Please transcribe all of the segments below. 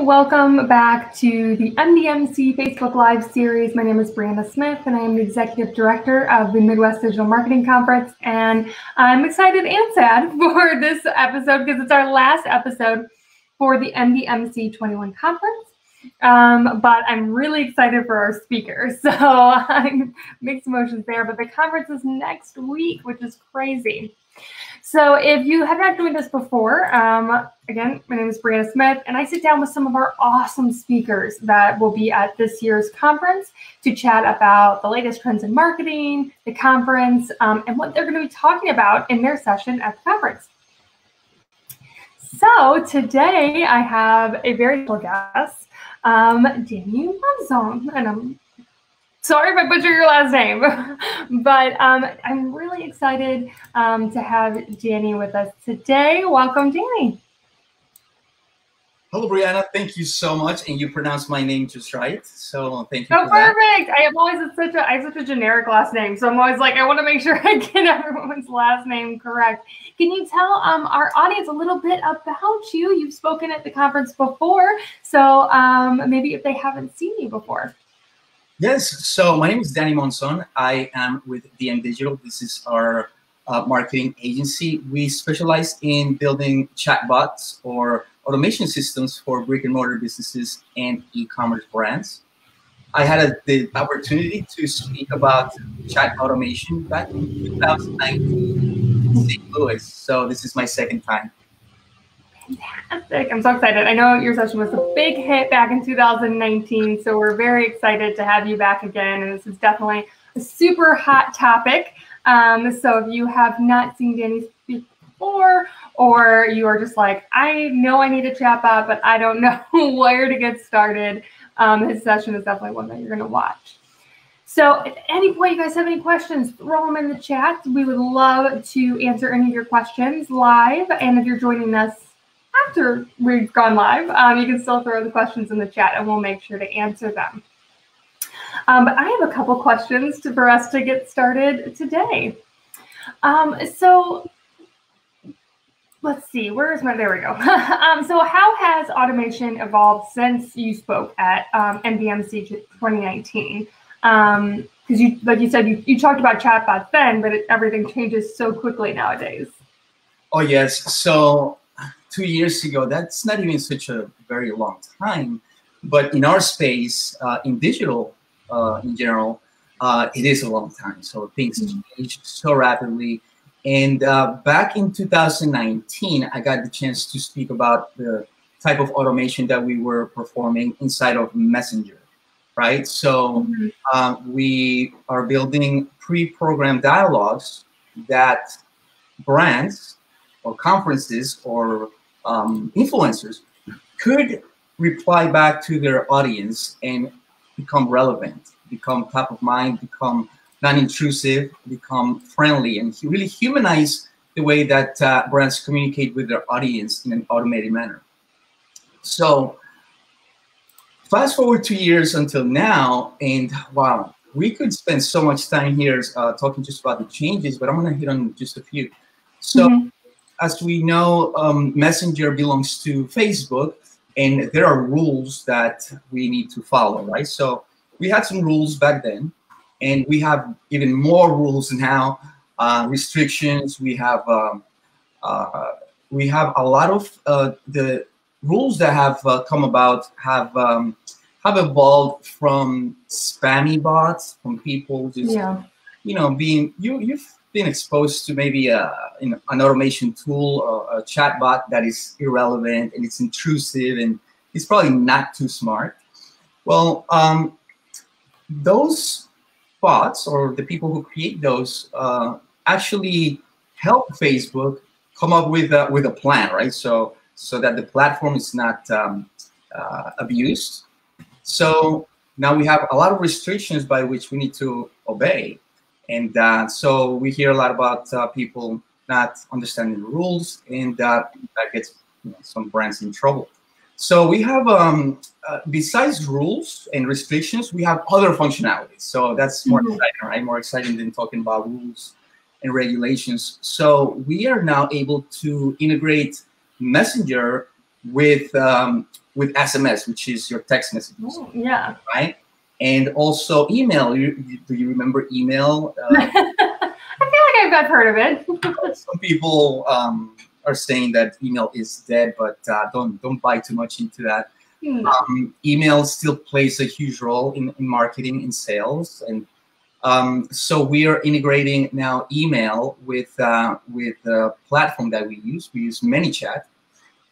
welcome back to the MDMC Facebook Live series. My name is Brianna Smith, and I am the Executive Director of the Midwest Digital Marketing Conference. And I'm excited and sad for this episode because it's our last episode for the MDMC 21 conference. But I'm really excited for our speakers. So I'm mixed emotions there, but the conference is next week, which is crazy. So if you have not joined us before, again, my name is Brianna Smith, and I sit down with some of our awesome speakers that will be at this year's conference to chat about the latest trends in marketing, the conference, and what they're going to be talking about in their session at the conference. So today I have a very special guest, Danny Monzon, and I'm sorry if I butcher your last name, but I'm really excited to have Danny with us today. Welcome, Danny. Hello, Brianna. Thank you so much, and you pronounced my name just right. So thank you. Oh, perfect! I have such a generic last name, so I'm always like, I want to make sure I get everyone's last name correct. Can you tell our audience a little bit about you? You've spoken at the conference before, so maybe if they haven't seen you before. Yes, so my name is Danny Monzon. I am with DM Digital. This is our marketing agency. We specialize in building chatbots or automation systems for brick and mortar businesses and e-commerce brands. I had the opportunity to speak about chat automation back in 2019 in St. Louis. So this is my second time. Fantastic. I'm so excited. I know your session was a big hit back in 2019, so we're very excited to have you back again. And this is definitely a super hot topic. So if you have not seen Danny speak before, or you are just like, I know I need a chatbot, but I don't know where to get started, his session is definitely one that you're going to watch. So at any point you guys have any questions, throw them in the chat. We would love to answer any of your questions live. And if you're joining us after we've gone live, you can still throw the questions in the chat and we'll make sure to answer them. But I have a couple questions for us to get started today. So let's see, there we go. So how has automation evolved since you spoke at MDMC 2019? Because like you said, you talked about chatbots then, but everything changes so quickly nowadays. Oh, yes. So 2 years ago, that's not even such a very long time, but in our space, in digital, in general, it is a long time. So things change so rapidly. And back in 2019, I got the chance to speak about the type of automation that we were performing inside of Messenger, right? So we are building pre-programmed dialogues that brands or conferences or influencers could reply back to their audience and become relevant, become top of mind, become non-intrusive, become friendly, and really humanize the way that brands communicate with their audience in an automated manner. So fast forward 2 years until now, and wow, we could spend so much time here talking just about the changes, but I'm going to hit on just a few. So as we know, Messenger belongs to Facebook, and there are rules that we need to follow, right? So we had some rules back then, and we have even more rules now, restrictions. We have a lot of the rules that have come about have evolved from spammy bots, from people just you've been exposed to maybe an automation tool or a chat bot that is irrelevant and it's intrusive and it's probably not too smart. Well, those bots or the people who create those actually help Facebook come up with a plan, right? So that the platform is not abused. So now we have a lot of restrictions by which we need to obey. And so we hear a lot about people not understanding the rules, and that gets some brands in trouble. So we have, besides rules and restrictions, we have other functionalities. So that's more exciting, right? More exciting than talking about rules and regulations. So we are now able to integrate Messenger with SMS, which is your text messages. Oh, yeah. Right? And also email. Do you remember email? I feel like I've heard of it. Some people are saying that email is dead, but don't buy too much into that. Email still plays a huge role in marketing and sales, and so we are integrating now email with the platform that we use. We use ManyChat,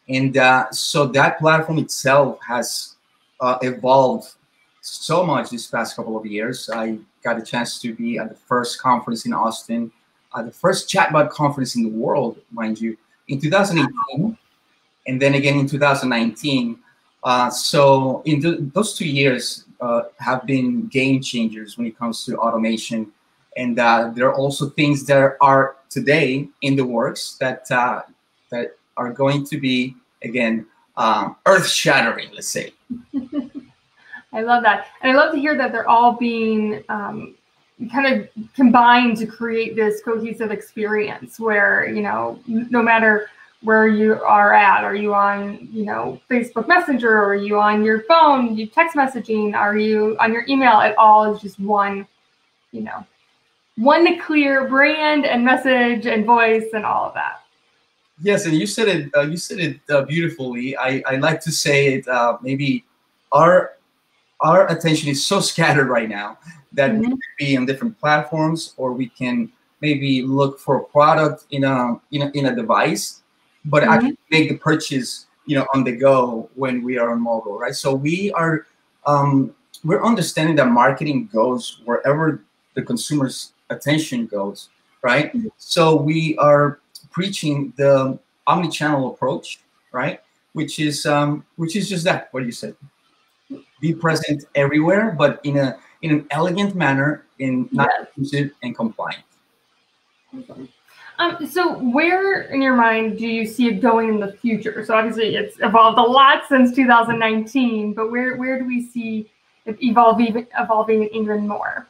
and so that platform itself has evolved so much this past couple of years. I got a chance to be at the first conference in Austin, the first chatbot conference in the world, mind you, in 2018, and then again in 2019. So in those 2 years have been game changers when it comes to automation. And there are also things that are today in the works that are going to be, again, earth-shattering, let's say. I love that. And I love to hear that they're all being kind of combined to create this cohesive experience where, you know, no matter where you are you on, you know, Facebook Messenger, or are you on your phone, you text messaging, are you on your email, it all is just one, you know, one clear brand and message and voice and all of that. Yes, and you said it beautifully. I like to say it, maybe our attention is so scattered right now that we could be on different platforms, or we can maybe look for a product in a device, but actually make the purchase, you know, on the go when we are on mobile, right? So we are we're understanding that marketing goes wherever the consumer's attention goes, right? So we are preaching the omni-channel approach, right? Which is just that, what you said. Be present everywhere, but in an elegant manner, in not intrusive and compliant. So where in your mind do you see it going in the future? So obviously it's evolved a lot since 2019, but where do we see it evolving even more?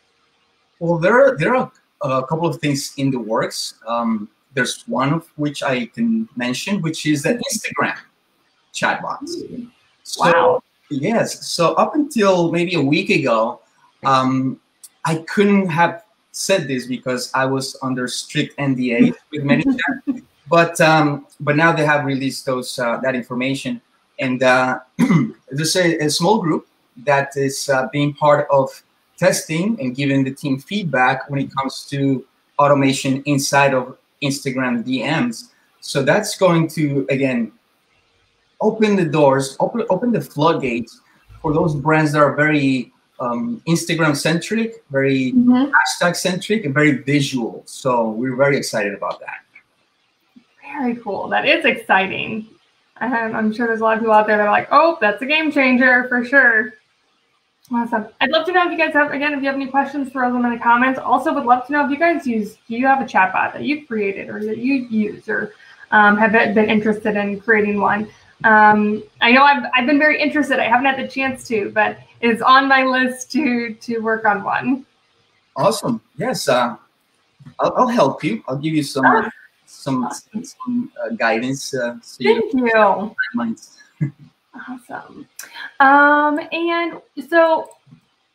Well, there are a couple of things in the works. There's one of which I can mention, which is the Instagram chatbots. Wow. Yes. So up until maybe a week ago, I couldn't have said this because I was under strict NDA with ManyChat. But now they have released that information, and there's a small group that is being part of testing and giving the team feedback when it comes to automation inside of Instagram DMs. So that's going to, again, open the doors, open the floodgates for those brands that are very Instagram centric, very hashtag centric, and very visual. So we're very excited about that. Very cool. That is exciting. I'm sure there's a lot of people out there that are like, oh, that's a game changer for sure. Awesome. I'd love to know if you guys have, again, if you have any questions, throw them in the comments. Also would love to know if you guys do you have a chatbot that you've created or that you use, or have been interested in creating one? I know I've been very interested. I haven't had the chance to, but it's on my list to work on one. Awesome. Yes. I'll help you. I'll give you some guidance. So Thank you. Awesome. And so,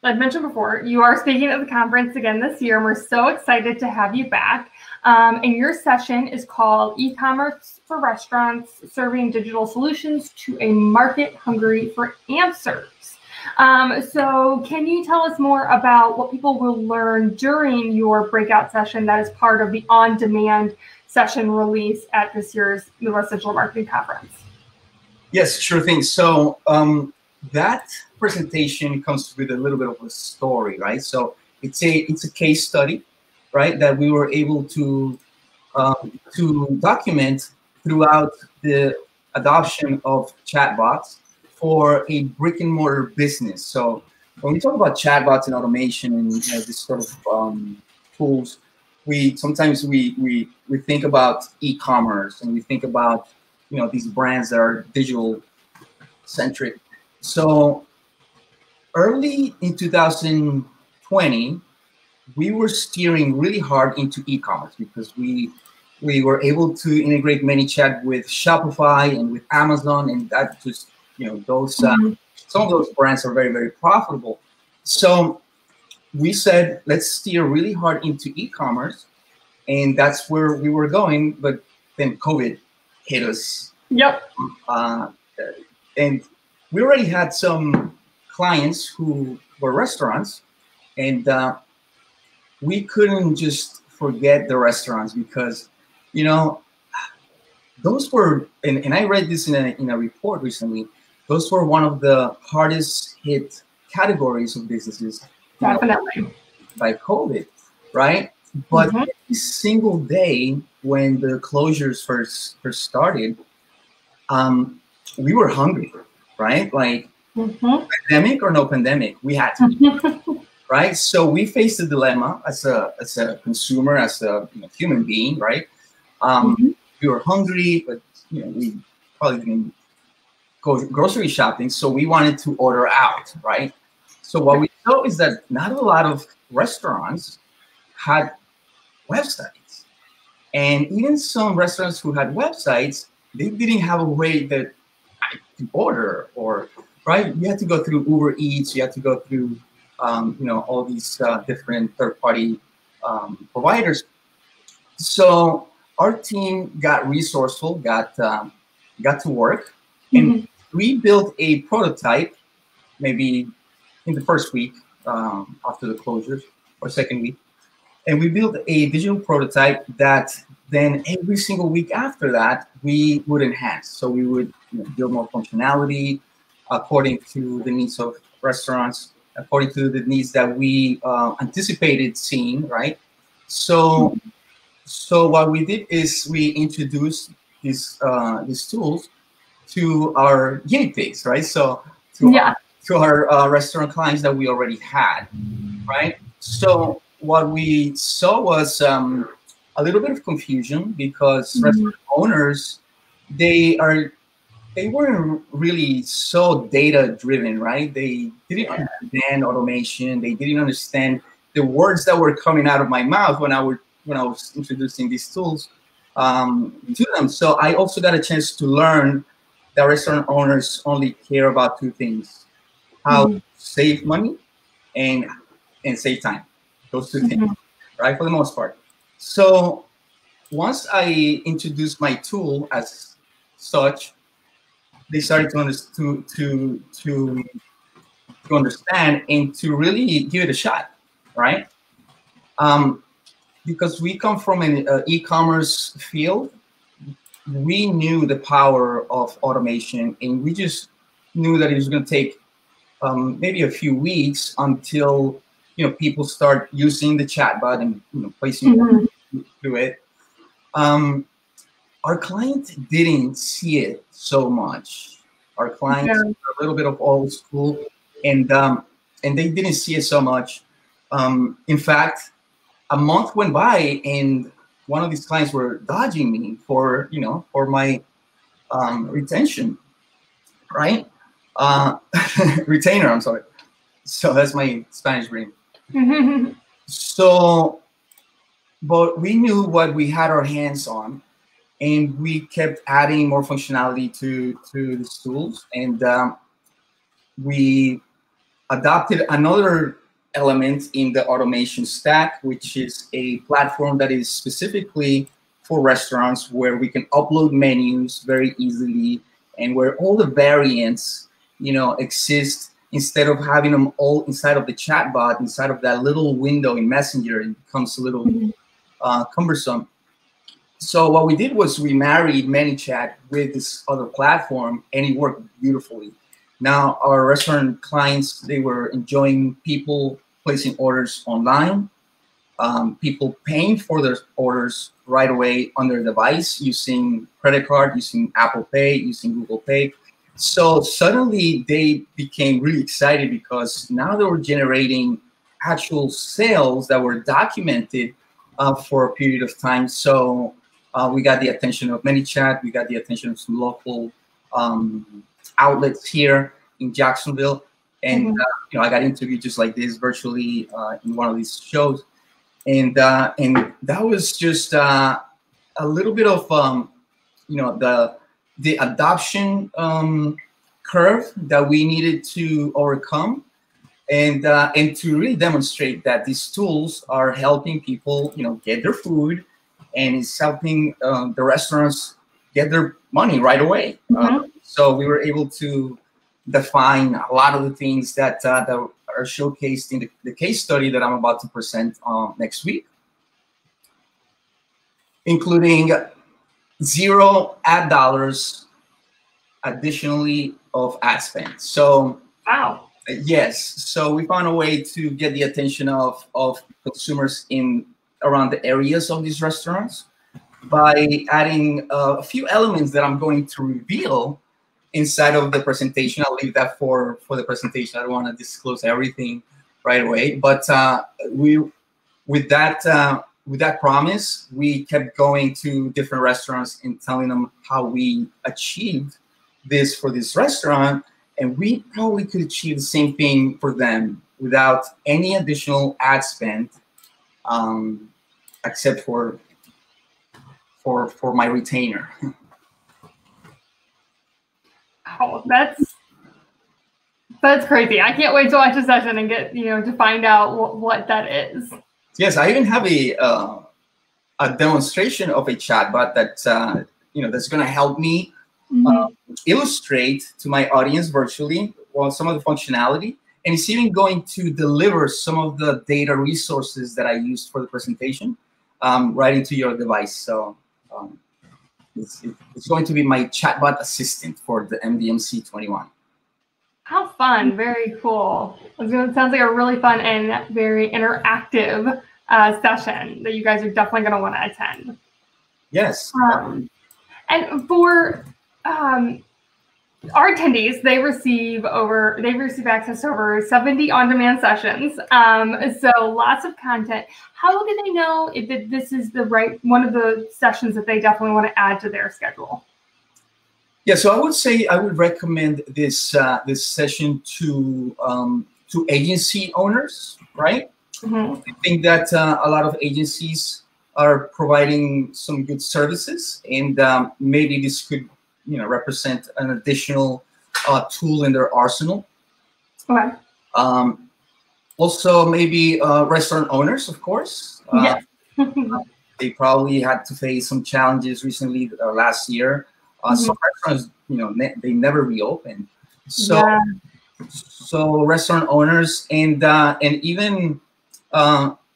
like I mentioned before, you are speaking at the conference again this year, and we're so excited to have you back. And your session is called E-commerce for Restaurants, Serving Digital Solutions to a Market Hungry for Answers. So can you tell us more about what people will learn during your breakout session that is part of the on-demand session release at this year's Midwest Digital Marketing Conference? Yes, sure thing. So that presentation comes with a little bit of a story, right? So it's a case study, right, that we were able to document throughout the adoption of chatbots for a brick and mortar business. So when we talk about chatbots and automation and this sort of tools, we sometimes think about e-commerce, and we think about these brands that are digital centric. So early in 2020, we were steering really hard into e-commerce because we We were able to integrate ManyChat with Shopify and with Amazon, and that just, those some of those brands are very, very profitable. So we said, let's steer really hard into e-commerce, and that's where we were going. But then COVID hit us. Yep. And we already had some clients who were restaurants, and we couldn't just forget the restaurants because, those were, and I read this in a report recently, those were one of the hardest hit categories of businesses. Definitely. By COVID, right? But every single day when the closures first started, we were hungry, right? Like pandemic or no pandemic, we had to, right? So we faced a dilemma as a consumer, as a human being, right? We were hungry, but we probably didn't go grocery shopping, so we wanted to order out, right? So what we saw is that not a lot of restaurants had websites, and even some restaurants who had websites, they didn't have a way that I could order, or right. You had to go through Uber Eats. You had to go through, all these different third-party providers. So our team got resourceful, got to work, and we built a prototype, maybe in the first week after the closures, or second week. And we built a digital prototype that then every single week after that, we would enhance. So we would build more functionality according to the needs of restaurants, according to the needs that we anticipated seeing, right? So what we did is we introduced these tools to our guinea pigs, right? So to our restaurant clients that we already had, right? So what we saw was a little bit of confusion because restaurant owners, they weren't really so data driven, right? They didn't understand automation. They didn't understand the words that were coming out of my mouth when I was introducing these tools to them. So I also got a chance to learn that restaurant owners only care about two things: how to save money and save time. Those two things, right? For the most part. So once I introduced my tool as such, they started to understand and to really give it a shot, right? Because we come from an e-commerce field, we knew the power of automation, and we just knew that it was going to take maybe a few weeks until people start using the chatbot and placing orders through it. Our client didn't see it so much. Our clients are a little bit of old school, and they didn't see it so much. In fact, a month went by, and one of these clients were dodging me for my retention, right? Retainer, I'm sorry. So that's my Spanish brain. So, but we knew what we had our hands on, and we kept adding more functionality to the tools, and we adopted another element in the automation stack, which is a platform that is specifically for restaurants, where we can upload menus very easily, and where all the variants exist. Instead of having them all inside of the chatbot, inside of that little window in Messenger, it becomes a little cumbersome. So what we did was we married ManyChat with this other platform, and it worked beautifully. Now our restaurant clients, they were enjoying people placing orders online, people paying for their orders right away on their device using credit card, using Apple Pay, using Google Pay. So suddenly they became really excited because now they were generating actual sales that were documented for a period of time. So we got the attention of ManyChat. We got the attention of some local outlets here in Jacksonville. And I got interviewed just like this virtually in one of these shows. And that was just a little bit of the adoption curve that we needed to overcome, and to really demonstrate that these tools are helping people, get their food, and it's helping the restaurants get their money right away. So we were able to define a lot of the things that are showcased in the case study that I'm about to present next week, including 0 ad dollars additionally of ad spend. So wow. Yes, so we found a way to get the attention of consumers in around the areas of these restaurants by adding a few elements that I'm going to reveal inside of the presentation. I'll leave that for the presentation. I don't want to disclose everything right away, but with that promise, we kept going to different restaurants and telling them how we achieved this for this restaurant. And we probably could achieve the same thing for them without any additional ad spend, except for my retainer. Oh, that's crazy. I can't wait to watch the session and get to find out what that is. Yes, I even have a demonstration of a chatbot that that's going to help me illustrate to my audience virtually some of the functionality, and it's even going to deliver some of the data resources that I used for the presentation right into your device. So it's going to be my chatbot assistant for the MDMC 21. How fun. Very cool. It sounds like a really fun and very interactive session that you guys are definitely going to want to attend. Yes. And for our attendees, they receive access to over 70 on-demand sessions. So lots of content. How do they know if this is one of the sessions that they definitely want to add to their schedule? Yeah, so I would recommend this this session to agency owners, right? I think that a lot of agencies are providing some good services, and maybe this could represent an additional tool in their arsenal. Okay. Also, maybe restaurant owners, of course. Yes. They probably had to face some challenges recently, last year. Some restaurants, they never reopened. So, so restaurant owners and even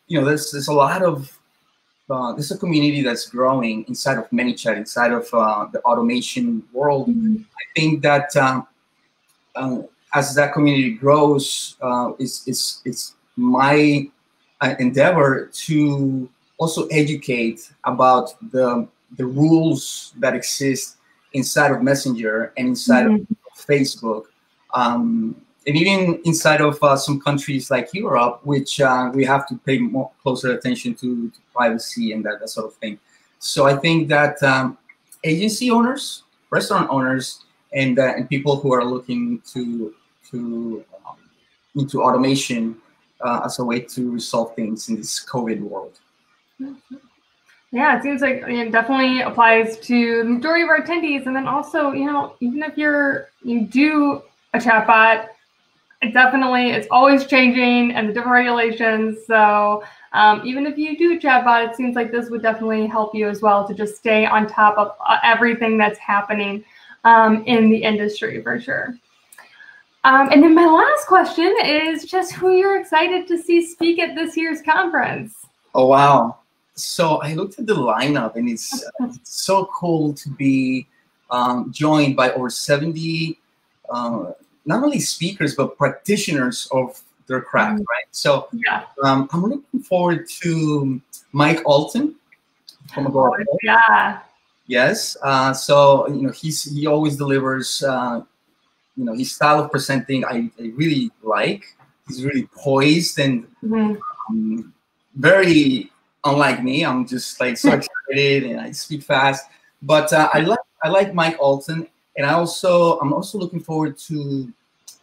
there's a lot of this is a community that's growing inside of ManyChat, inside of the automation world. I think that as that community grows, it's my endeavor to also educate about the rules that exist inside of Messenger and inside of Facebook, and even inside of some countries like Europe, which we have to pay more closer attention to privacy and that sort of thing. So I think that agency owners, restaurant owners, and people who are looking into automation as a way to resolve things in this COVID world. Yeah, it seems like it definitely applies to the majority of our attendees. And then also, even if you do a chatbot, it's always changing and the different regulations. So even if you do a chatbot, it seems like this would definitely help you as well to just stay on top of everything that's happening in the industry for sure. And then my last question is just who you're excited to see speak at this year's conference. Oh, wow. So I looked at the lineup, and it's so cool to be joined by over 70 not only speakers, but practitioners of their craft, right? So I'm looking forward to Mike Alton from Agora. Yeah. Yes. So, he always delivers, his style of presenting, I really like. He's really poised and very unlike me. I'm just like so excited and I speak fast. But I like Mike Alton. And I'm also looking forward to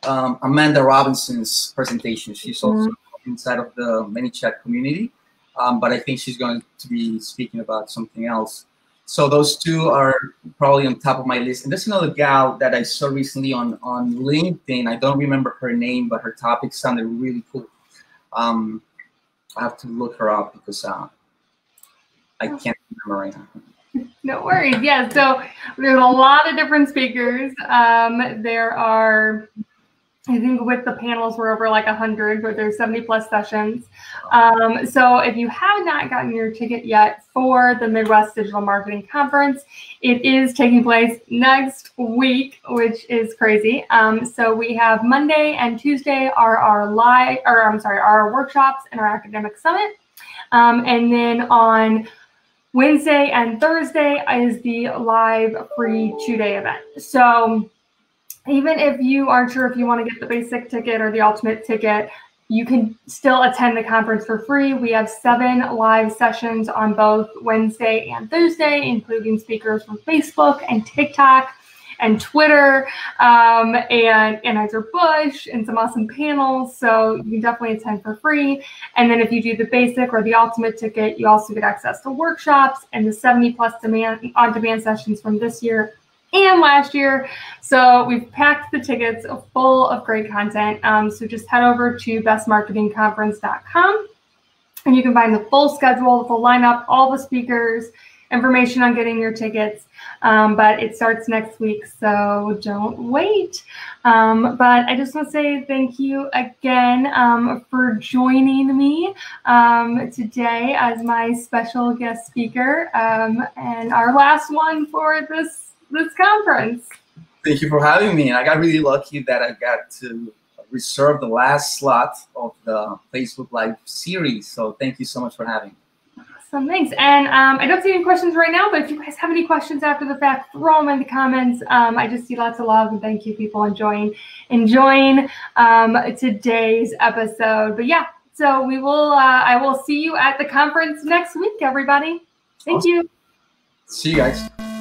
Amanda Robinson's presentation. She's also inside of the ManyChat community, but I think she's going to be speaking about something else. So those two are probably on top of my list. And there's another gal that I saw recently on LinkedIn. I don't remember her name, but her topic sounded really cool. I have to look her up because I can't remember right now. No worries. Yeah, so there's a lot of different speakers. There are, I think with the panels, we're over like 100, but there's 70 plus sessions. So if you have not gotten your ticket yet for the Midwest Digital Marketing Conference, it is taking place next week, which is crazy. So we have Monday and Tuesday are our workshops and our academic summit. And then on Wednesday and Thursday is the live free 2-day event. So even if you aren't sure if you want to get the basic ticket or the ultimate ticket, you can still attend the conference for free. We have 7 live sessions on both Wednesday and Thursday, including speakers from Facebook and TikTok and Twitter, and Anheuser-Busch, and some awesome panels. So you can definitely attend for free. And then if you do the basic or the ultimate ticket, you also get access to workshops and the 70 plus on-demand sessions from this year and last year. So we've packed the tickets full of great content. So just head over to bestmarketingconference.com and you can find the full schedule, the full lineup, all the speakers, information on getting your tickets. But it starts next week, so don't wait. But I just want to say thank you again for joining me today as my special guest speaker and our last one for this conference. Thank you for having me. I got really lucky that I got to reserve the last slot of the Facebook Live series. So thank you so much for having me. Awesome, thanks. And I don't see any questions right now, but if you guys have any questions after the fact, throw them in the comments. I just see lots of love and thank you, people enjoying today's episode. But yeah, so we will. I will see you at the conference next week, everybody. Thank you. See you guys.